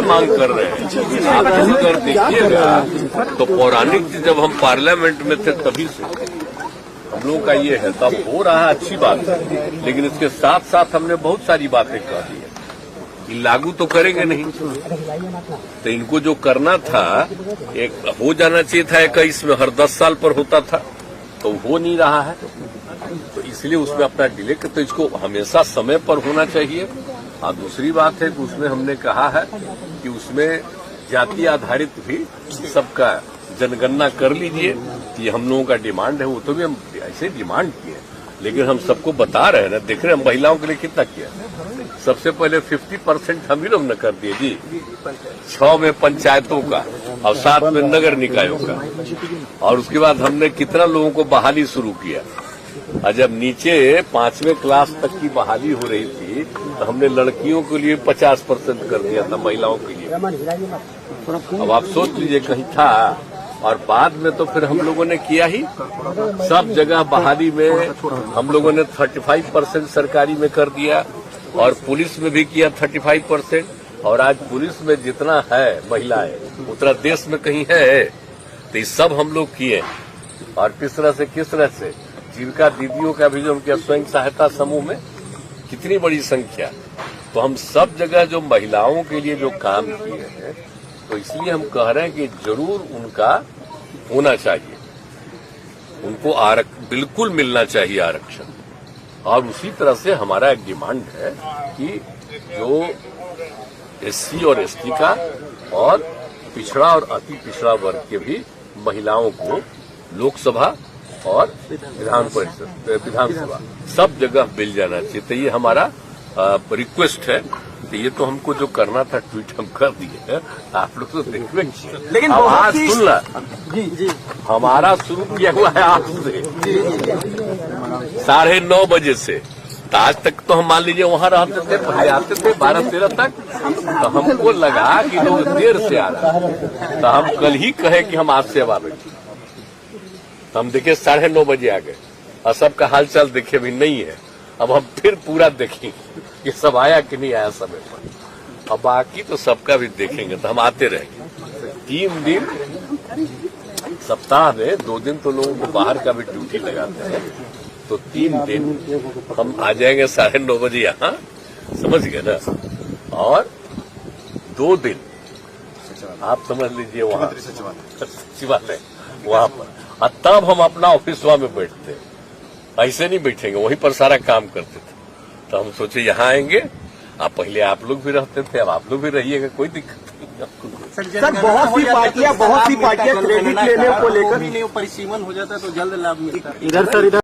मांग कर रहे हैं। आप सुनकर देखिएगा तो पौराणिक जब हम पार्लियामेंट में थे तभी से हम लोगों का ये है, तब हो रहा है अच्छी बात है, लेकिन इसके साथ साथ हमने बहुत सारी बातें कह दी है कि लागू तो करेंगे नहीं। तो इनको जो करना था एक हो जाना चाहिए था 21 में, हर 10 साल पर होता था, तो हो नहीं रहा है, तो इसलिए उसमें अपना डिले कर, तो इसको हमेशा समय पर होना चाहिए। और दूसरी बात है कि उसमें हमने कहा है कि उसमें जाति आधारित भी सबका जनगणना कर लीजिए कि हम लोगों का डिमांड है, वो तो भी हम ऐसे डिमांड किए, लेकिन हम सबको बता रहे हैं ना, देख रहे हैं हम महिलाओं के लिए कितना किया। सबसे पहले 50% हम ही लोग न कर दिए जी, 6 में पंचायतों का और 7 में नगर निकायों का, और उसके बाद हमने कितना लोगों को बहाली शुरू किया। और जब नीचे 5वें क्लास तक की बहाली हो रही थी तो हमने लड़कियों के लिए 50% कर दिया था, महिलाओं के लिए। अब आप सोच लीजिए कहीं था, और बाद में तो फिर हम लोगों ने किया ही, सब जगह बहाली में हम लोगों ने 35% सरकारी में कर दिया, और पुलिस में भी किया 35%, और आज पुलिस में जितना है महिलाएं उतना देश में कहीं है। तो ये सब हम लोग किए, और किस तरह से जीविका दीदियों का भी जो उनके स्वयं सहायता समूह में कितनी बड़ी संख्या, तो हम सब जगह जो महिलाओं के लिए जो काम किए हैं, तो इसलिए हम कह रहे हैं कि जरूर उनका होना चाहिए, उनको बिल्कुल मिलना चाहिए आरक्षण। और उसी तरह से हमारा एक डिमांड है कि जो SC और ST का और पिछड़ा और अति पिछड़ा वर्ग के भी महिलाओं को लोकसभा और विधानसभा सब जगह मिल जाना चाहिए। तो ये हमारा रिक्वेस्ट है। तो ये तो हमको जो करना था ट्वीट हम कर दिए, आप लोग तो देखने, लेकिन आज सुन ला जी, हमारा शुरू किया हुआ है आज से 9:30 बजे से, तो आज तक तो हम मान लीजिए वहां रहते थे, पहले आते थे 12-13 तक, तो हमको लगा कि लोग देर से आ रहा है, तो हम कल ही कहे कि हम आज से अब आवेंगे। हम देखे 9:30 बजे आ गए, और सबका हालचाल देखे भी नहीं है। अब हम फिर पूरा देखेंगे कि सब आया कि नहीं आया समय पर, और बाकी तो सबका भी देखेंगे। तो हम आते रहेंगे 3 दिन सप्ताह में, 2 दिन तो लोगों को बाहर का भी ड्यूटी लगाते हैं, तो 3 दिन हम आ जाएंगे 9:30 बजे यहाँ, समझ गए ना, और 2 दिन आप समझ लीजिए वहाँ सचिवालय वहाँ पर, और तब हम अपना ऑफिस वहाँ में बैठते, ऐसे नहीं बैठेंगे, वहीं पर सारा काम करते थे। तो हम सोचे यहाँ आएंगे, आप पहले आप लोग भी रहते थे, अब आप लोग भी रहिएगा, कोई दिक्कत नहीं। सर बहुत सी पार्टियां क्रेडिट लेने को लेकर परिसीमन हो जाता है, तो जल्द लाभ मिलता है। इधर